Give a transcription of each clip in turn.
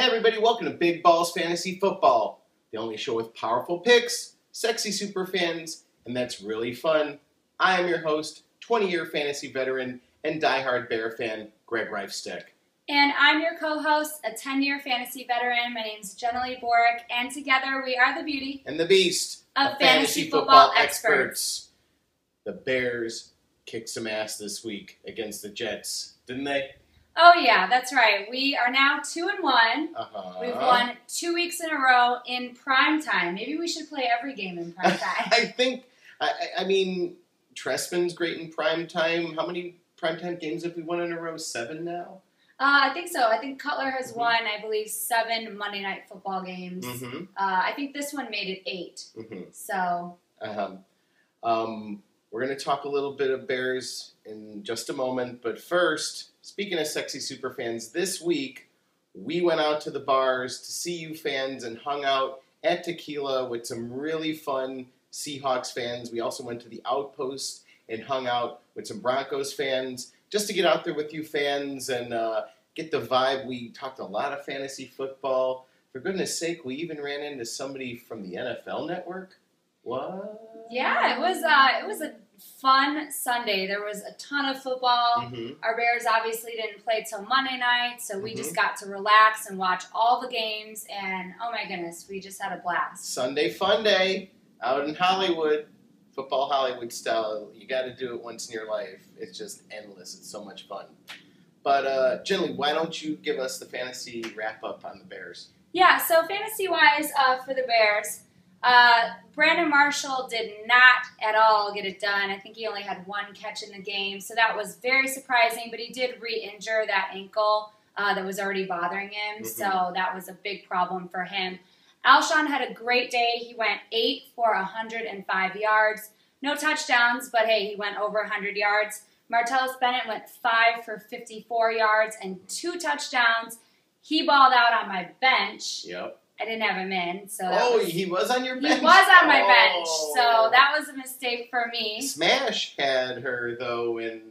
Hey everybody, welcome to Big Balls Fantasy Football, the only show with powerful picks, sexy superfans, and that's really fun. I am your host, 20-year fantasy veteran and diehard Bear fan, Greg Reifstick. And I'm your co-host, a 10-year fantasy veteran. My name's Jenilee, and together we are the beauty and the beast of fantasy football experts. The Bears kicked some ass this week against the Jets, didn't they? Oh yeah, that's right. We are now 2-1. We've won 2 weeks in a row in prime time. Maybe we should play every game in prime time. I mean, Trestman's great in prime time. How many primetime games have we won in a row? 7 now? I think so. I think Cutler has won, I believe, 7 Monday Night Football games. I think this one made it 8. So. We're going to talk a little bit of Bears in just a moment, but first, speaking of sexy superfans, this week we went out to the bars to see you fans and hung out at Tekila with some really fun Seahawks fans. We also went to the Outpost and hung out with some Broncos fans just to get out there with you fans and get the vibe. We talked a lot of fantasy football. For goodness sake, we even ran into somebody from the NFL Network. What? Yeah, it was a fun Sunday. There was a ton of football. Our Bears obviously didn't play till Monday night, so we just got to relax and watch all the games, and oh my goodness, we just had a blast. Sunday Funday out in Hollywood, football Hollywood style. You got to do it once in your life. It's just endless. It's so much fun. But Jenilee, why don't you give us the fantasy wrap-up on the Bears? Yeah, so fantasy-wise for the Bears, Brandon Marshall did not at all get it done. I think he only had 1 catch in the game, so that was very surprising, but he did re-injure that ankle that was already bothering him, so that was a big problem for him. Alshon had a great day. He went 8 for 105 yards. No touchdowns, but hey, he went over 100 yards. Martellus Bennett went 5 for 54 yards and 2 touchdowns. He balled out on my bench. Yep. I didn't have him in. He was on your bench? He was on my bench, so that was a mistake for me. Smash had her, though, in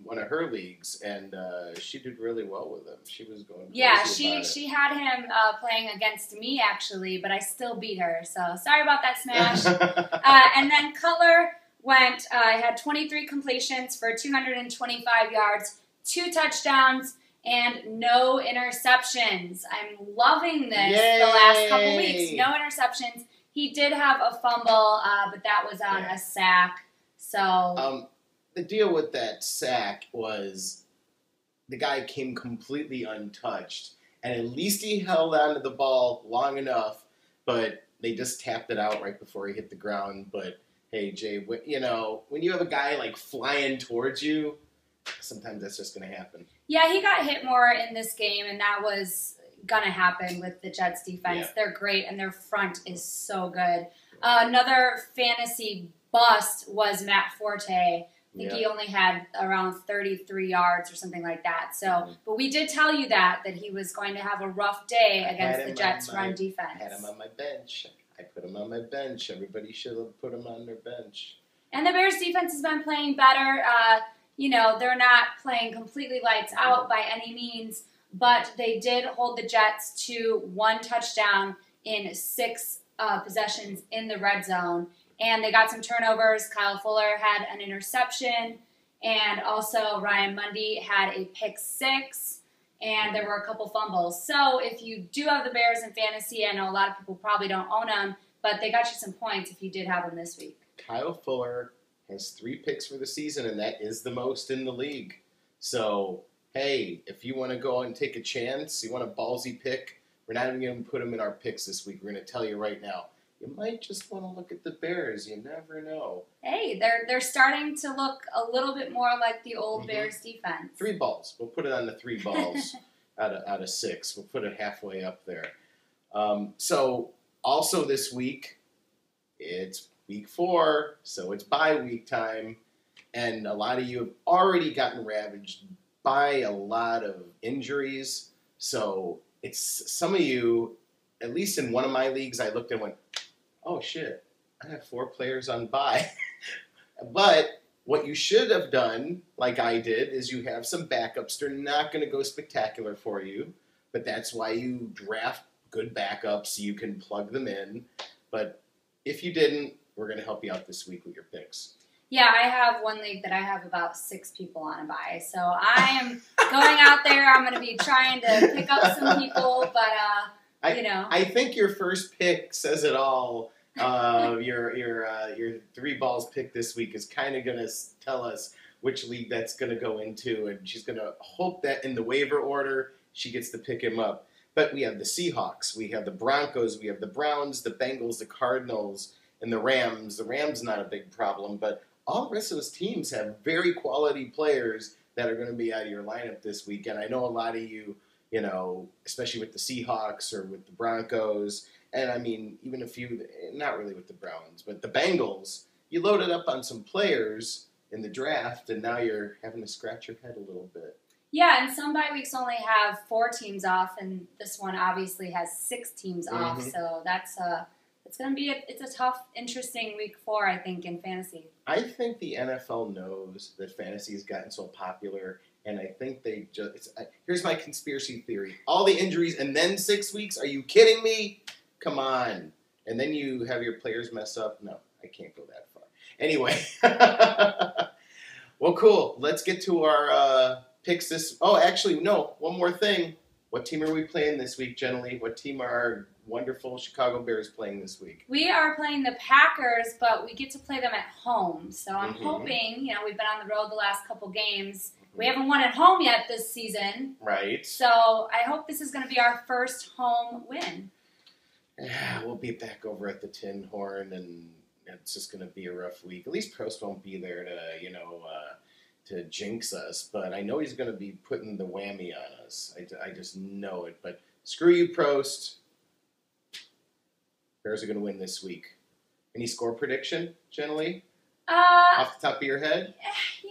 one of her leagues, and she did really well with him. She was going crazy she had him playing against me, actually, but I still beat her, so sorry about that, Smash. And then Cutler had 23 completions for 225 yards, 2 touchdowns, and no interceptions. I'm loving this the last couple weeks. No interceptions. He did have a fumble, but that was on a sack. So the deal with that sack was the guy came completely untouched, and at least he held onto the ball long enough, but they just tapped it out right before he hit the ground. But hey, Jay, when you have a guy like flying towards you, sometimes that's just going to happen. Yeah, he got hit more in this game, and that was going to happen with the Jets defense. Yeah. They're great, and their front is so good. Another fantasy bust was Matt Forte. I think he only had around 33 yards or something like that. So, but we did tell you that he was going to have a rough day against the Jets' run defense. I had him on my bench. I put him on my bench. Everybody should have put him on their bench. And the Bears' defense has been playing better. They're not playing completely lights out by any means, but they did hold the Jets to 1 touchdown in 6 possessions in the red zone. And they got some turnovers. Kyle Fuller had an interception, and also Ryan Mundy had a pick 6, and there were a couple fumbles. So if you do have the Bears in fantasy, I know a lot of people probably don't own them, but they got you some points if you did have them this week. Kyle Fuller has 3 picks for the season, and that is the most in the league. So, hey, if you want to go and take a chance, you want a ballsy pick, we're not even going to put him in our picks this week. We're going to tell you right now. You might just want to look at the Bears. You never know. Hey, they're starting to look a little bit more like the old Bears defense. 3 balls. We'll put it on the 3 balls out of 6. We'll put it halfway up there. So, also this week, it's Week 4, so it's bye week time, and a lot of you have already gotten ravaged by a lot of injuries. So it's some of you, at least in one of my leagues, I looked and went, oh shit, I have 4 players on bye. But what you should have done, like I did, is you have some backups. They're not going to go spectacular for you, but that's why you draft good backups so you can plug them in. But if you didn't, we're going to help you out this week with your picks. Yeah, I have one league that I have about 6 people on a bye. So I am going out there. I'm going to be trying to pick up some people, but, I think your first pick says it all. Your 3 balls pick this week is kind of going to tell us which league that's going to go into, and she's going to hope that in the waiver order she gets to pick him up. But we have the Seahawks, we have the Broncos, we have the Browns, the Bengals, the Cardinals, and the Rams. The Rams not a big problem, but all the rest of those teams have very quality players that are going to be out of your lineup this week. And I know a lot of you, especially with the Seahawks or with the Broncos, and I mean, even a few, not really with the Browns, but the Bengals, you loaded up on some players in the draft, and now you're having to scratch your head a little bit. Yeah, and some bye weeks only have 4 teams off, and this one obviously has 6 teams off, so it's going to be it's a tough, interesting week 4, I think, in fantasy. I think the NFL knows that fantasy has gotten so popular, and I think they just... here's my conspiracy theory. All the injuries and then 6 weeks? Are you kidding me? Come on. And then you have your players mess up? No, I can't go that far. Anyway. Well, cool. Let's get to our picks this... Oh, actually, no. One more thing. What team are we playing this week, Jenilee? What team are our wonderful Chicago Bears playing this week? We are playing the Packers, but we get to play them at home. So I'm hoping, we've been on the road the last couple games. We haven't won at home yet this season. Right. So I hope this is going to be our first home win. Yeah, we'll be back over at the Tin Horn, and it's just going to be a rough week. At least Prost won't be there to jinx us, but I know he's going to be putting the whammy on us. I just know it. But screw you, Prost. Bears are going to win this week. Any score prediction, Jenilee? Off the top of your head?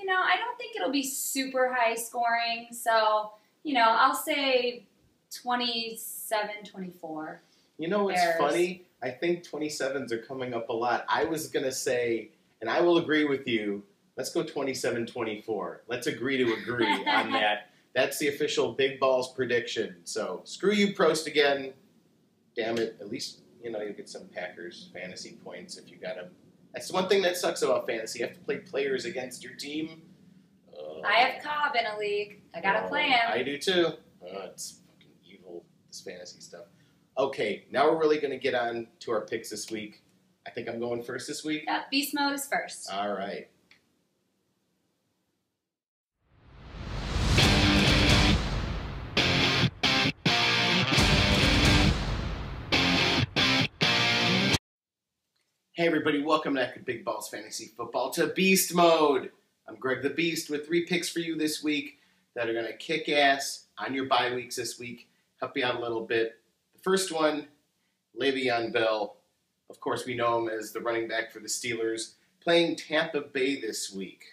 I don't think it'll be super high scoring. So, I'll say 27-24. You know what's funny? I think 27s are coming up a lot. I was going to say, and I will agree with you, let's go 27-24. Let's agree to agree on that. That's the official Big Balls prediction. So, screw you, Prost, again. Damn it. At least, you get some Packers fantasy points if you got them. That's the one thing that sucks about fantasy. You have to play players against your team. I have Cobb in a league. I got to play him. I do too. It's fucking evil, this fantasy stuff. Okay, now we're really going to get on to our picks this week. I think I'm going first this week. Yeah, Beast Mode is first. All right. Hey everybody, welcome back to Big Balls Fantasy Football to Beast Mode. I'm Greg the Beast with 3 picks for you this week that are going to kick ass on your bye weeks this week, help you out a little bit. The first one, Le'Veon Bell. Of course, we know him as the running back for the Steelers, playing Tampa Bay this week.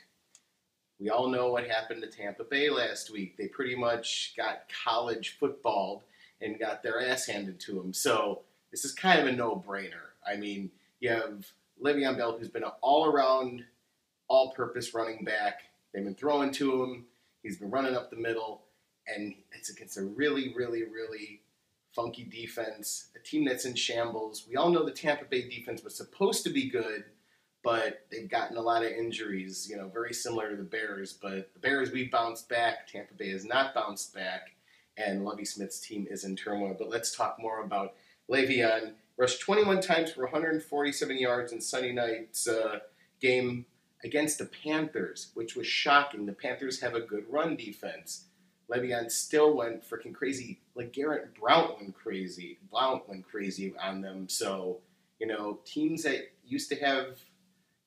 We all know what happened to Tampa Bay last week. They pretty much got college footballed and got their ass handed to them. So this is kind of a no-brainer. I mean, you have Le'Veon Bell, who's been an all-around, all-purpose running back. They've been throwing to him. He's been running up the middle. And it's against a really, really, really funky defense, a team that's in shambles. We all know the Tampa Bay defense was supposed to be good, but they've gotten a lot of injuries, very similar to the Bears. But the Bears, we bounced back. Tampa Bay has not bounced back. And Lovie Smith's team is in turmoil. But let's talk more about Le'Veon. Rushed 21 times for 147 yards in Sunday night's game against the Panthers, which was shocking. The Panthers have a good run defense. Le'Veon still went freaking crazy. Like Garrett Blount went crazy on them. So, teams that used to have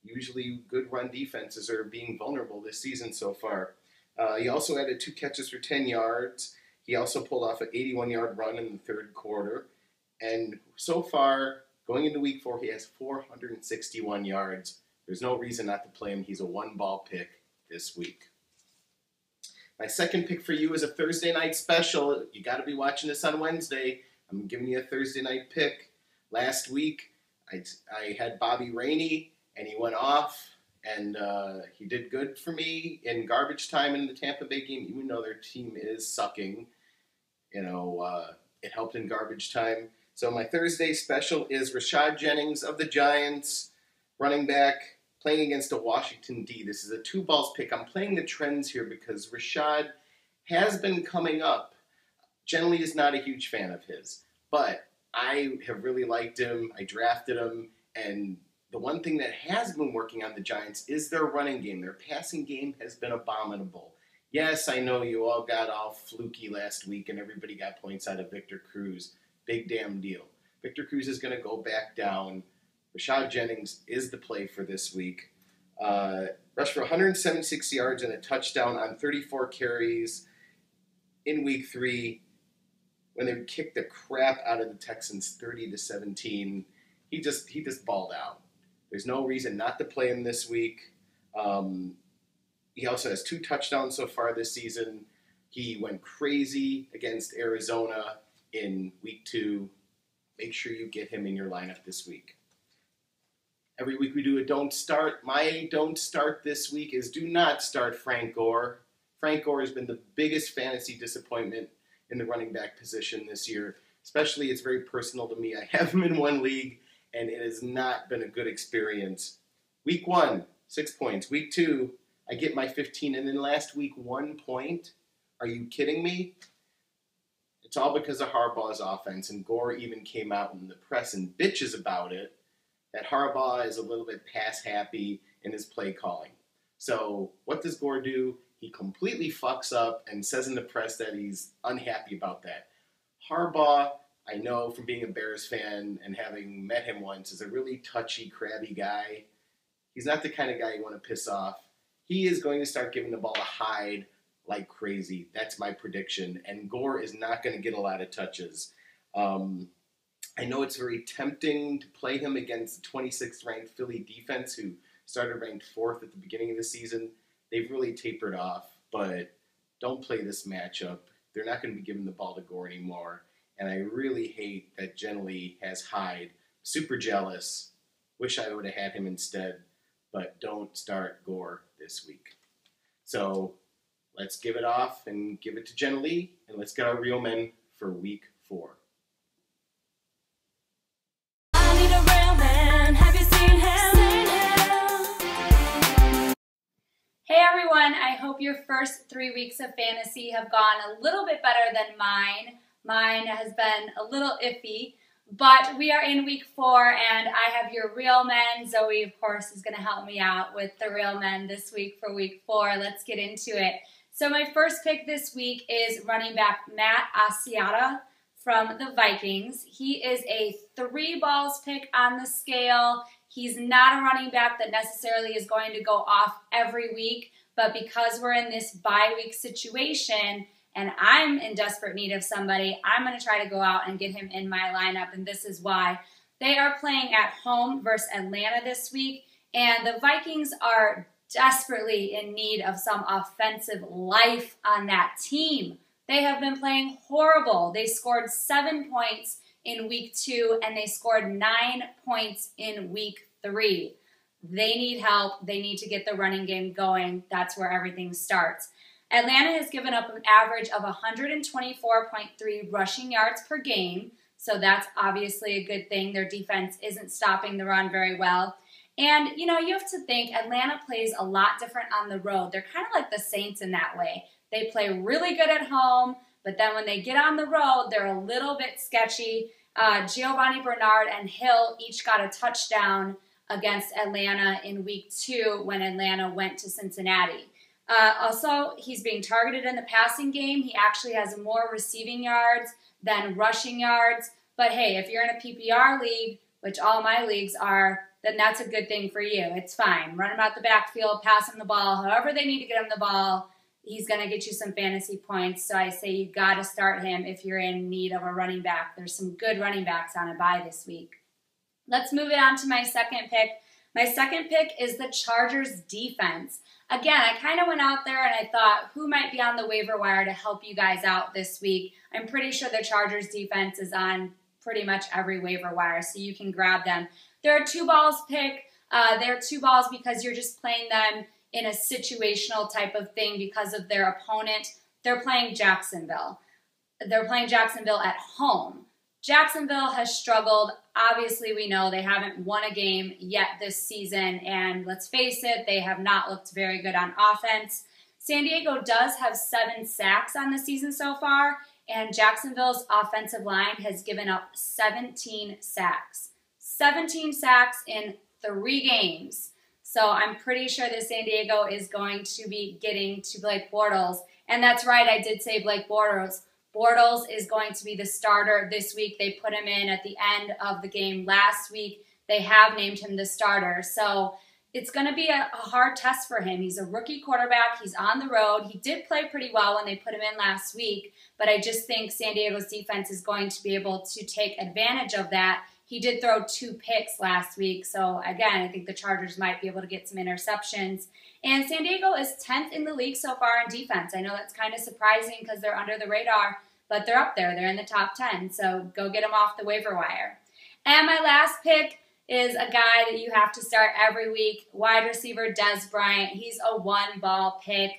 usually good run defenses are being vulnerable this season so far. He also added 2 catches for 10 yards. He also pulled off an 81-yard run in the third quarter. And so far, going into week 4, he has 461 yards. There's no reason not to play him. He's a 1-ball pick this week. My second pick for you is a Thursday night special. You got to be watching this on Wednesday. I'm giving you a Thursday night pick. Last week, I had Bobby Rainey, and he went off, and he did good for me in garbage time in the Tampa Bay game, even though their team is sucking. It helped in garbage time. So my Thursday special is Rashad Jennings of the Giants, running back, playing against a Washington D. This is a 2-balls pick. I'm playing the trends here because Rashad has been coming up. Jenilee is not a huge fan of his, but I have really liked him. I drafted him, and the one thing that has been working on the Giants is their running game. Their passing game has been abominable. Yes, I know you all got all fluky last week and everybody got points out of Victor Cruz. Big damn deal. Victor Cruz is going to go back down. Rashad Jennings is the play for this week. Rushed for 176 yards and a touchdown on 34 carries in week 3 when they kicked the crap out of the Texans 30-17. He just balled out. There's no reason not to play him this week. He also has 2 touchdowns so far this season. He went crazy against Arizona in week 2. Make sure you get him in your lineup this week. Every week we do a don't start. My don't start this week is do not start Frank Gore. Frank Gore has been the biggest fantasy disappointment in the running back position this year. Especially, it's very personal to me. I have him in one league, and it has not been a good experience. Week 1, 6 points. Week 2, I get my 15, and then last week, 1 point. Are you kidding me? It's all because of Harbaugh's offense, and Gore even came out in the press and bitches about it, that Harbaugh is a little bit pass-happy in his play calling. So what does Gore do? He completely fucks up and says in the press that he's unhappy about that. Harbaugh, I know from being a Bears fan and having met him once, is a really touchy, crabby guy. He's not the kind of guy you want to piss off. He is going to start giving the ball a Hyde like crazy. That's my prediction. And Gore is not going to get a lot of touches. I know it's very tempting to play him against the 26th ranked Philly defense, who started ranked 4th at the beginning of the season. They've really tapered off, but don't play this matchup. They're not going to be giving the ball to Gore anymore. And I really hate that Jenilee has Hyde. Super jealous. Wish I would have had him instead. But don't start Gore this week. So let's give it off and give it to Jenilee, and let's get our real men for week 4. I need a real man. Have you seen him? Hey everyone, I hope your first 3 weeks of fantasy have gone a little bit better than mine. Mine has been a little iffy, but we are in week 4 and I have your real men. Zoe, of course, is going to help me out with the real men this week for week 4. Let's get into it. So my first pick this week is running back Matt Asiata from the Vikings. He is a 3-balls pick on the scale. He's not a running back that necessarily is going to go off every week, but because we're in this bye week situation and I'm in desperate need of somebody, I'm going to try to go out and get him in my lineup, and this is why. They are playing at home versus Atlanta this week, and the Vikings are desperately in need of some offensive life on that team. They have been playing horrible. They scored 7 points in week 2, and they scored 9 points in week 3. They need help. They need to get the running game going. That's where everything starts. Atlanta has given up an average of 124.3 rushing yards per game, so that's obviously a good thing. Their defense isn't stopping the run very well. And, you have to think Atlanta plays a lot different on the road. They're kind of like the Saints in that way. They play really good at home, but then when they get on the road, they're a little bit sketchy. Giovanni Bernard and Hill each got a touchdown against Atlanta in week 2 when Atlanta went to Cincinnati. Also, he's being targeted in the passing game. He actually has more receiving yards than rushing yards. But hey, if you're in a PPR league, which all my leagues are, then that's a good thing for you. It's fine. Run him out the backfield, pass him the ball. However they need to get him the ball, he's going to get you some fantasy points. So I say you got to start him if you're in need of a running back. There's some good running backs on a bye this week. Let's move it on to my second pick. My second pick is the Chargers defense. Again, I kind of went out there and I thought, who might be on the waiver wire to help you guys out this week? I'm pretty sure the Chargers defense is on pretty much every waiver wire, so you can grab them. They're a 2-balls pick. They're 2 balls because you're just playing them in a situational type of thing because of their opponent. They're playing Jacksonville. they're playing Jacksonville at home. Jacksonville has struggled. Obviously, we know they haven't won a game yet this season, and let's face it, they have not looked very good on offense. San Diego does have 7 sacks on the season so far, and Jacksonville's offensive line has given up 17 sacks. 17 sacks in 3 games. So I'm pretty sure that San Diego is going to be getting to Blake Bortles. And that's right, I did say Blake Bortles. Bortles is going to be the starter this week. They put him in at the end of the game last week. They have named him the starter. So it's going to be a hard test for him. He's a rookie quarterback. He's on the road. He did play pretty well when they put him in last week, but I just think San Diego's defense is going to be able to take advantage of that. He did throw 2 picks last week, so again, I think the Chargers might be able to get some interceptions. And San Diego is 10th in the league so far in defense. I know that's kind of surprising because they're under the radar, but they're up there. They're in the top 10, so go get them off the waiver wire. And my last pick is a guy that you have to start every week, wide receiver Des Bryant. He's a 1-ball pick.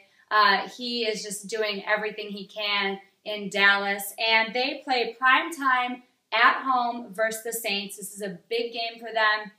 He is just doing everything he can in Dallas, and they play primetime at home versus the Saints. This is a big game for them,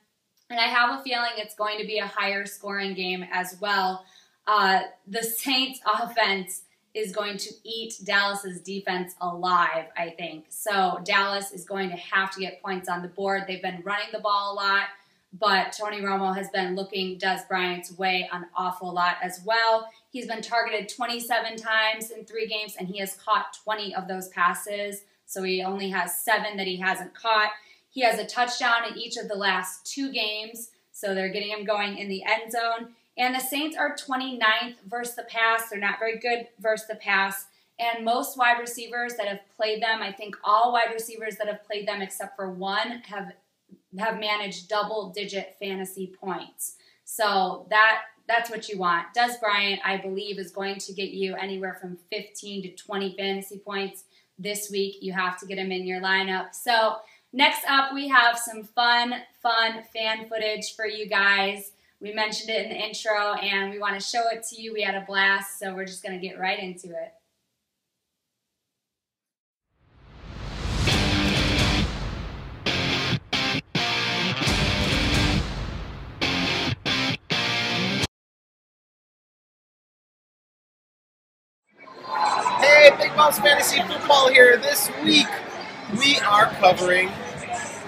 and I have a feeling it's going to be a higher scoring game as well. The Saints offense is going to eat Dallas's defense alive, I think. So Dallas is going to have to get points on the board. They've been running the ball a lot, but Tony Romo has been looking Des Bryant's way an awful lot as well. He's been targeted 27 times in 3 games, and he has caught 20 of those passes. So he only has 7 that he hasn't caught. He has a touchdown in each of the last 2 games, so they're getting him going in the end zone. And the Saints are 29th versus the pass. They're not very good versus the pass. And most wide receivers that have played them, I think all wide receivers that have played them except for one have managed double-digit fantasy points. So that's what you want. Des Bryant, I believe, is going to get you anywhere from 15 to 20 fantasy points this week. You have to get him in your lineup. So next up, we have some fun fan footage for you guys. We mentioned it in the intro, and we want to show it to you. We had a blast, so we're just going to get right into it. Hey, Big BALLSY Fantasy Football here. This week, we are covering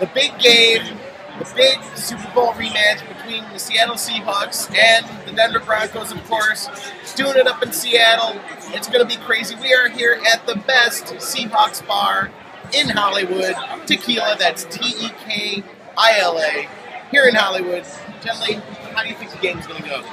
the big game, the big Super Bowl rematch between the Seattle Seahawks and the Denver Broncos, of course. Doing it up in Seattle. It's going to be crazy. We are here at the best Seahawks bar in Hollywood, Tekila. That's Tekila, here in Hollywood. Jenilee, how do you think the game's going to go?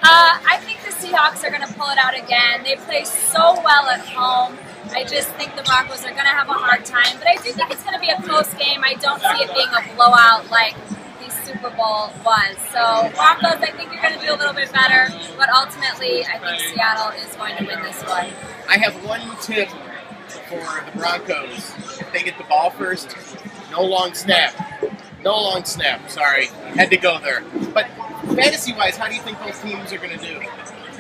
I think the Seahawks are going to pull it out again. They play so well at home. I just think the Broncos are going to have a hard time. But I do think it's going to be a close game. I don't see it being a blowout like the Super Bowl was. So Broncos, I think you're going to do a little bit better. But ultimately, I think Seattle is going to win this one. I have one tip for the Broncos. If they get the ball first, no long snap. No long snap. Sorry. Had to go there. But fantasy-wise, how do you think those teams are going to do?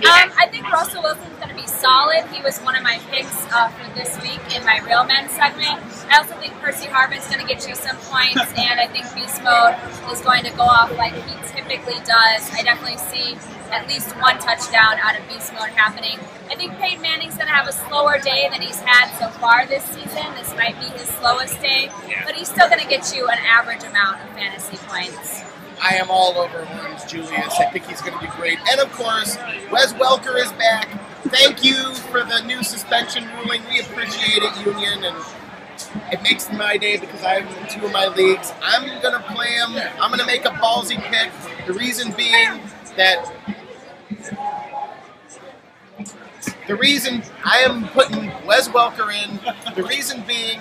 I think Russell Wilson's going to be solid. He was one of my picks for this week in my Real Men segment. I also think Percy Harvin's going to get you some points, and I think Beast Mode is going to go off like he typically does. I definitely see at least 1 touchdown out of Beast Mode happening. I think Peyton Manning's going to have a slower day than he's had so far this season. This might be his slowest day, but he's still going to get you an average amount of fantasy points. I am all over Orange Julius. I think he's going to be great. And, of course, Wes Welker is back. Thank you for the new suspension ruling. We appreciate it, Union, and it makes my day because I have him in 2 of my leagues. I'm going to play him. I'm going to make a ballsy pick. The reason being that the reason I am putting Wes Welker in, the reason being,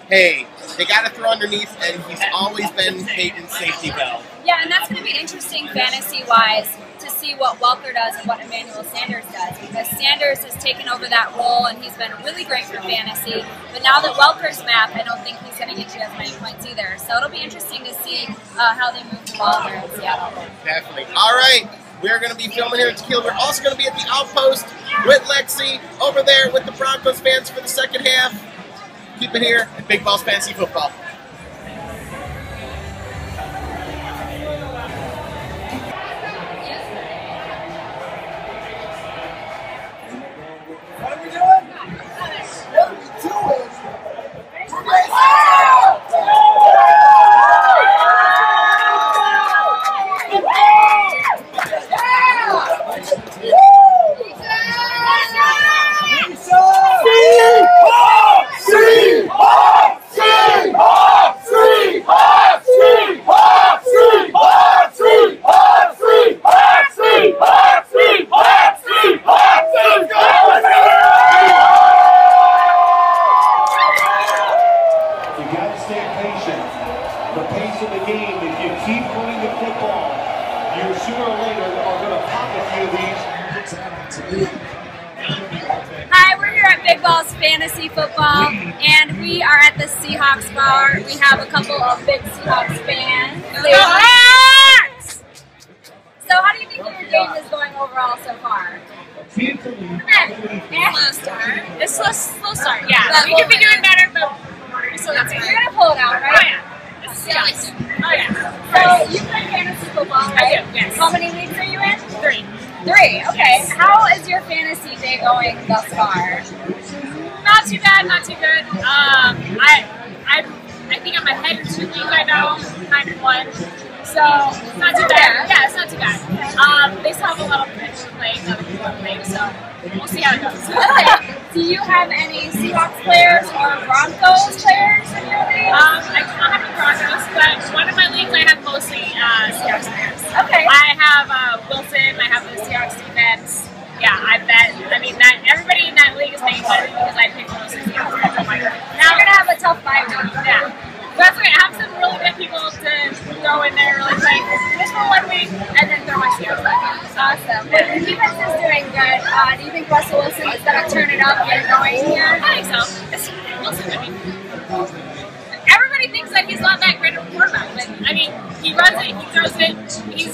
hey, they got to throw underneath, and he's always been Peyton's safety valve. Yeah, and that's going to be interesting fantasy-wise to see what Welker does and what Emmanuel Sanders does, because Sanders has taken over that role, and he's been really great for fantasy. But now that Welker's back, I don't think he's going to get you as many points either. So it'll be interesting to see how they move the ball there in Seattle. Definitely. All right. We're going to be filming here at Tekila. We're also going to be at the Outpost with Lexi over there with the Broncos fans for the second half. Keep it here at Big Balls Fantasy Football. What are we doing? What are we doing? Hi, we're here at Big Balls Fantasy Football, and we are at the Seahawks bar. We have a couple of big Seahawks fans. Seahawks! So how do you think your game is going overall so far? Slow start. It's a slow start, yeah. But We could be doing better, but we still got You're time. going to pull it out, Oh, right? yeah. It's Seahawks. Oh, yeah. So you play fantasy football, right? I do, yes. How many leagues are you in? 3. 3, okay. How is your fantasy day going thus far? Not too bad, not too good. I think I'm ahead in 2 leagues right now, 9-1. So it's not too bad. Yeah, it's not too bad. They still have a lot of people playing, other people are playing, so we'll see how it goes. Okay. Do you have any Seahawks players or Broncos players in your league? I do not have any Broncos, but one of my leagues I have mostly Seahawks players. Okay. I have Wilson, I have the Seahawks defense. Yeah, I bet. I mean, everybody in that league is making fun of me because I picked mostly Seahawks players. I'm like, Now we're going to have a tough 5 week. yeah. That's okay. I have some really good people to throw in there really quick. Just for 1 week, and then throw my Seahawks back in. Awesome. Well, the defense is doing good. Do you think Russell Wilson is going to turn it up and get going here? I think so. Wilson, I mean, everybody thinks that he's not that great of a quarterback, but I mean, he runs it, he throws it, he's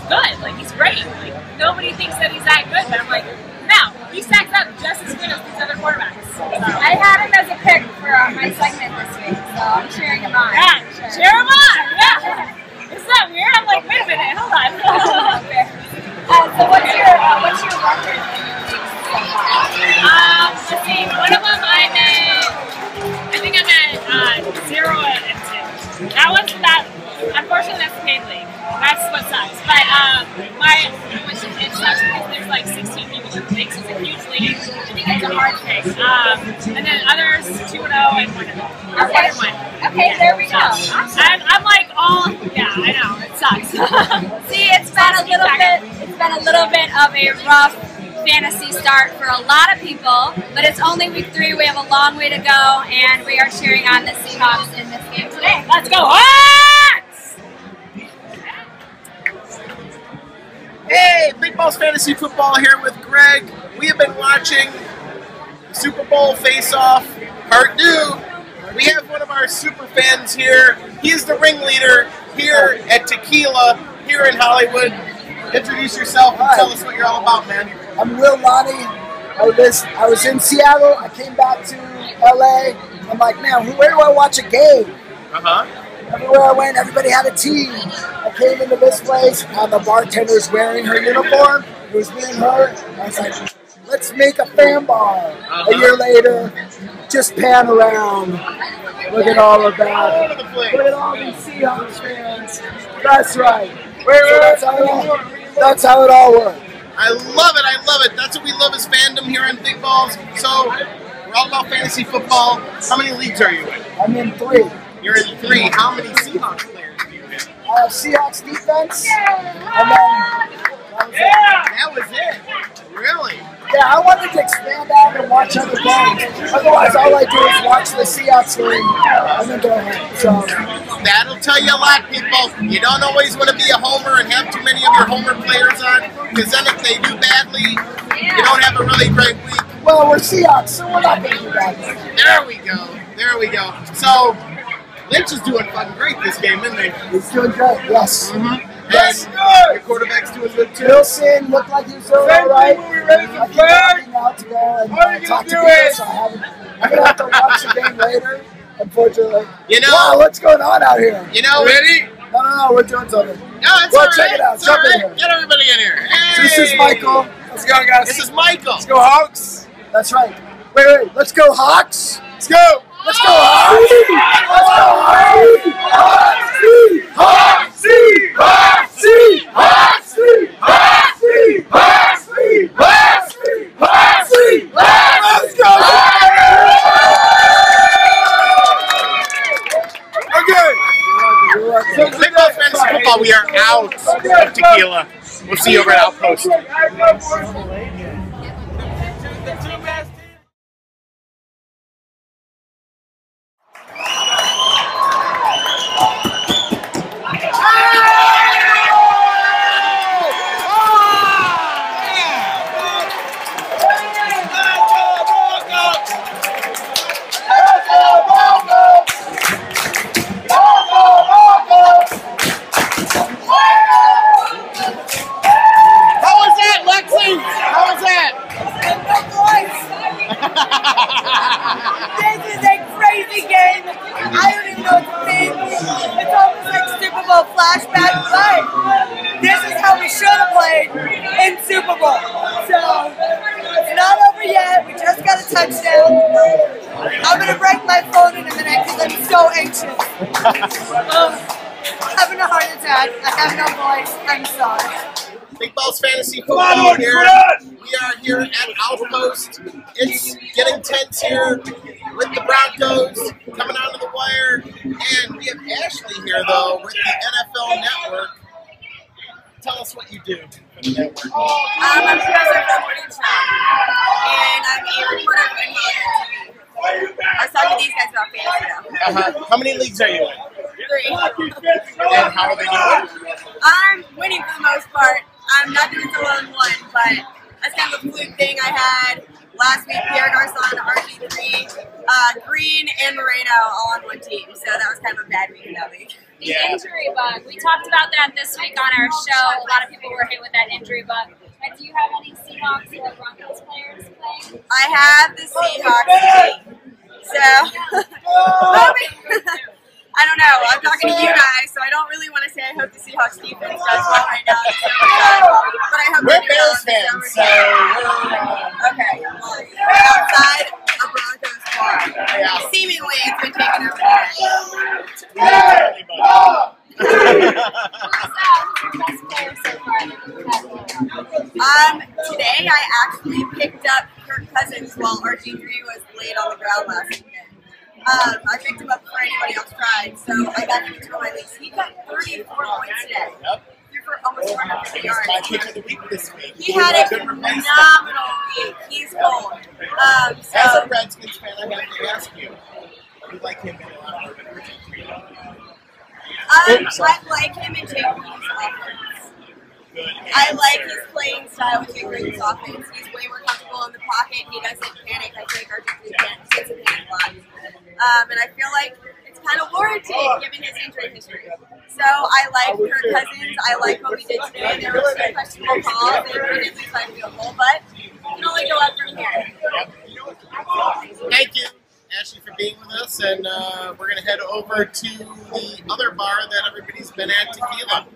good. Like, he's great. Like, nobody thinks that he's that good, but I'm like, no, he stacks up just as good as these other quarterbacks. So. I had him as a pick for my segment this week, so I'm cheering him on. Yeah, Sure. cheer him on. Yeah. Isn't that weird? I'm like, wait a minute, hold on. So what's your record in your league so far? Let's see. One of them I'm at, I think I'm at 0 and 2. That was that. Unfortunately, that's the paid league. That's what sucks. But it sucks because there's like 16 people in the league, so it's a huge league. It's a hard pick. And then others 2-0 and 1-0. Okay. 1-1. Okay, there we go. Awesome. I'm like all. Yeah, I know it sucks. See, it's been a little bit of a rough fantasy start for a lot of people, but it's only week 3. We have a long way to go, and we are cheering on the Seahawks in this game today. Let's go Hawks! Hey, Big Balls Fantasy Football here with Greg. We have been watching the Super Bowl face-off, part 2. We have one of our super fans here. He is the ringleader here at Tekila, here in Hollywood. Introduce yourself and tell us what you're all about, man. I'm Will Lonnie. I was in Seattle. I came back to LA. I'm like, man, where do I watch a game? Everywhere I went, everybody had a team. I came into this place, and the bartender's wearing her uniform. It was me and her. I was like, let's make a fan bar. A year later, just pan around. Look at all of that. Look at all these Seahawks fans. That's right. So that's how it all works. I love it. That's what we love as fandom here on Big Balls. So, we're all about fantasy football. How many leagues are you in? I'm in 3. You're in 3. How many Seahawks players do you have? I have Seahawks defense, and then That was it. Really? yeah, I wanted to expand out and watch other games. Otherwise, all I do is watch the Seahawks game and then go home. So That'll tell you a lot, people. You don't always want to be a homer and have too many of your homer players on, because then if they do badly, you don't have a really great week. well, we're Seahawks, so we're not going to do that. There we go. So, Lynch is doing fucking great this game, isn't he? He's doing great. Yes. Yes. Your quarterback's doing good too. Wilson looked like he was doing all right. I keep talking out to go and talk to people, so I haven't I'm gonna have to watch the game later. Unfortunately. You know. Wow, what's going on out here? You know. Ready? No, we're doing something. No, it's Well, all check right. it out. It's Jump all in right. here. Get everybody in here. So this is Hey! Michael. Let's go, guys. This is Michael. Let's go, Hawks. That's right. Wait. Let's go, Hawks. Let's go. Let's go, Hawks. Let's go, Hawks. Let's go. Okay. Football, fantasy football, we are out of Tekila. We'll see you over at Outpost. How was that, Lexi? How was that? This is a crazy game. I don't even know what to think. It's almost like Super Bowl flashback, but this is how we should have played in Super Bowl. So, it's not over yet. We just got a touchdown. I'm going to break my phone in a minute because I'm so anxious. Having a heart attack. I have no voice. I'm sorry. Big Balls Fantasy Football here. We are here at Outpost. It's getting tense here with the Broncos coming onto the wire. And we have Ashley here, though, with the NFL Network. Tell us what you do for the network. I'm a professor for Morning Show, and I'm a reporter for NBA TV. I was talking to these guys about fantasy now. How many leagues are you in? 3. And how are they doing? I'm winning for the most part. I'm not doing so well in one, but that's kind of a fluke thing I had last week. Pierre Garcon, RG3, Green, and Moreno all on one team, so that was kind of a bad week in that league. The injury bug. We talked about that this week on our show. A lot of people were hit with that injury bug. And do you have any Seahawks or Broncos players playing? I have the Seahawks team, so I don't know. I'm talking to you guys, so I don't really want to say I hope the Seahawks defense does well right now. But I hope We're they do well Bears in fans, the so summer. Okay, well, we're outside a Broncos bar. Yeah. Seemingly, it's been taken over today. Who's your best player so far that you've had? Today I actually picked up Kirk Cousins while RG3 was laid on the ground last weekend. I picked him up before anybody else tried, so I got him into my leagues. He got 34 points today. Threw for almost 450 yards. My pick of the week this week. He had a phenomenal week. He's gold. As a Redskins fan, I have to ask you, you like him in a lot more than RG3? I like him in Jake Green's offense. I like his playing style with Jake Green's offense. He's way more comfortable in the pocket. He doesn't panic. I think RG3 takes a panic lot. And I feel like it's kind of warranted given his injury history. So I like Kirk Cousins. I like what we did today. There were some questionable calls, and we did lose by a field goal, but we can only go up from here. Thank you, Ashley, for being with us, and we're going to head over to the other bar that everybody's been at, Tekila.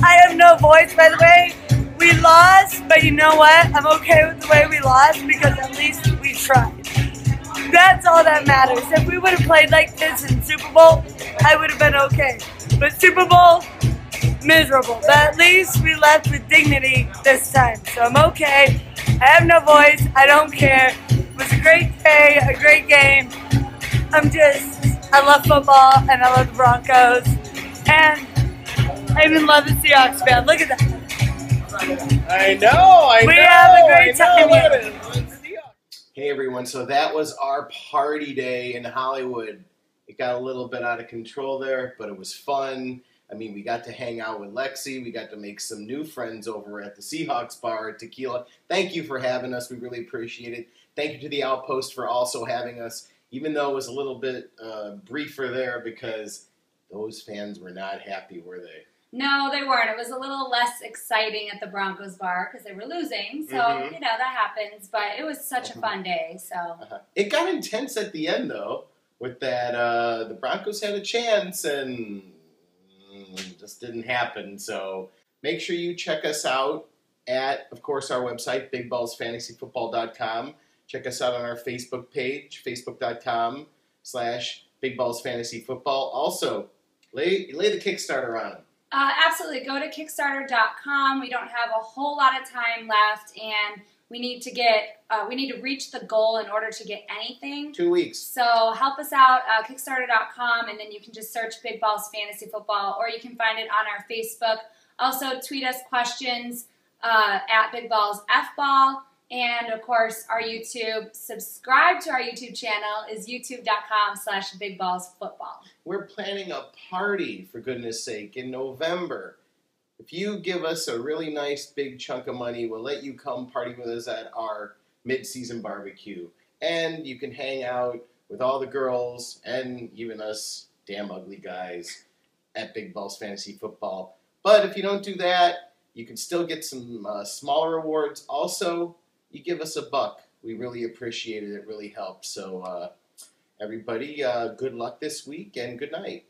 I have no voice, by the way. We lost, but you know what? I'm okay with the way we lost because at least we tried. That's all that matters. If we would have played like this in Super Bowl, I would have been okay. But Super Bowl, miserable. But at least we left with dignity this time. So I'm okay. I have no voice. I don't care. It was a great day, a great game. I love football and I love the Broncos. And I even love the Seahawks fan. Look at that. I know. We have a great time here. Hey everyone, so that was our party day in Hollywood. It got a little bit out of control there, but it was fun. I mean, we got to hang out with Lexi. We got to make some new friends over at the Seahawks bar at Tekila. Thank you for having us. We really appreciate it. Thank you to the Outpost for also having us, even though it was a little bit briefer there because those fans were not happy, were they? No, they weren't. It was a little less exciting at the Broncos bar because they were losing. So, you know, that happens. But it was such a fun day. So It got intense at the end, though, with that the Broncos had a chance and just didn't happen. So make sure you check us out at, of course, our website, BigBallsFantasyFootball.com. Check us out on our Facebook page, Facebook.com/BigBallsFantasyFootball. Also, lay the Kickstarter on them. Absolutely. Go to Kickstarter.com. We don't have a whole lot of time left, and we need to reach the goal in order to get anything. 2 weeks. So help us out, Kickstarter.com, and then you can just search Big Balls Fantasy Football, or you can find it on our Facebook. Also, tweet us questions at Big Balls FBall. And, of course, our YouTube. Subscribe to our YouTube channel is youtube.com/BigBallsFootball. We're planning a party, for goodness sake, in November. If you give us a really nice big chunk of money, we'll let you come party with us at our mid-season barbecue. And you can hang out with all the girls and even us damn ugly guys at Big Balls Fantasy Football. But if you don't do that, you can still get some smaller rewards. Also, you give us $1. We really appreciate it. It really helps. So, everybody, good luck this week and good night.